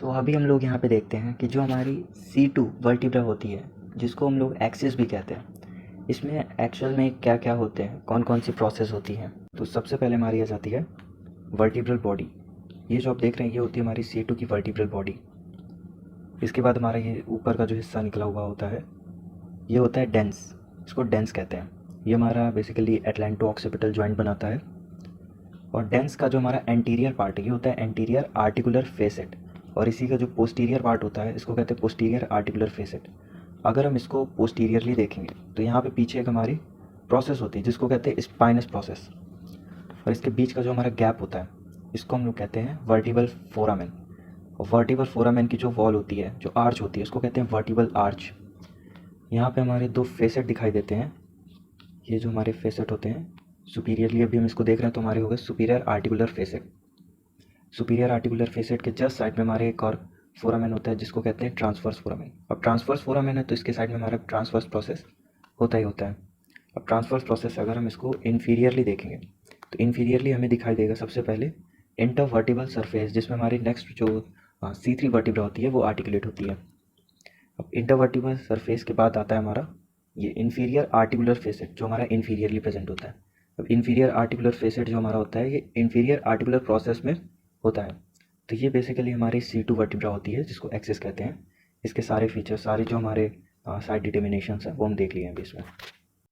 सो अभी हम लोग यहाँ पे देखते हैं कि जो हमारी C2 वर्टिब्रा होती है, जिसको हम लोग एक्सिस भी कहते हैं, इसमें एक्चुअल में क्या क्या होते हैं, कौन कौन सी प्रोसेस होती हैं। तो सबसे पहले हमारी आ जाती है वर्टिब्रल बॉडी। ये जो आप देख रहे हैं ये होती है हमारी C2 की वर्टिब्रल बॉडी। इसके बाद हमारा ये ऊपर का जो हिस्सा निकला हुआ होता है ये होता है डेंस, इसको डेंस कहते हैं। ये हमारा बेसिकली एटलांटो ऑक्सीपिटल जॉइंट बनाता है। और डेंस का जो हमारा एंटीरियर पार्ट है ये होता है एंटीरियर आर्टिकुलर फेसेट, और इसी का जो पोस्टीरियर पार्ट होता है इसको कहते हैं पोस्टीरियर आर्टिकुलर फेसेट। अगर हम इसको पोस्टीरियरली देखेंगे तो यहाँ पे पीछे एक हमारी प्रोसेस होती है जिसको कहते हैं स्पाइनस प्रोसेस, और इसके बीच का जो हमारा गैप होता है इसको हम लोग कहते हैं वर्टिबल फोरामेन। और वर्टिबल फोरामेन की जो वॉल होती है, जो आर्च होती है, उसको कहते हैं वर्टिबल आर्च। यहाँ पे हमारे दो फेसेट दिखाई देते हैं। ये जो हमारे फेसेट होते हैं सुपीरियरली अभी हम इसको देख रहे हैं तो हमारे हो गए superior articular facet. Superior articular facet के जस्ट साइड में हमारे एक और फोरामेन होता है जिसको कहते हैं ट्रांसवर्स फोरामेन। अब ट्रांसवर्स फोरामेन है तो इसके साइड में हमारा ट्रांसवर्स प्रोसेस होता ही होता है। अब ट्रांसवर्स प्रोसेस अगर हम इसको इन्फीरियरली देखेंगे तो इन्फीरियरली हमें दिखाई देगा सबसे पहले इंटरवर्टिबल सरफेस, जिसमें हमारी नेक्स्ट जो C3 वर्टिब्रा होती है वो आर्टिकुलेट होती है। अब इंटरवर्टिबल सरफेस के बाद आता है हमारा ये इन्फीरियर आर्टिकुलर फेसेट जो हमारा इन्फीरियरली प्रेजेंट होता है। अब इन्फीरियर आर्टिकुलर फेसेट जो हमारा होता है ये इन्फीरियर आर्टिकुलर प्रोसेस में होता है। तो ये बेसिकली हमारी C2 वर्टिब्रा होती है जिसको एक्सिस कहते हैं। इसके सारे फीचर्स, सारे जो हमारे साइड डिटर्मिनेशंस हैं वो हम देख लिए हैं अभी इसमें।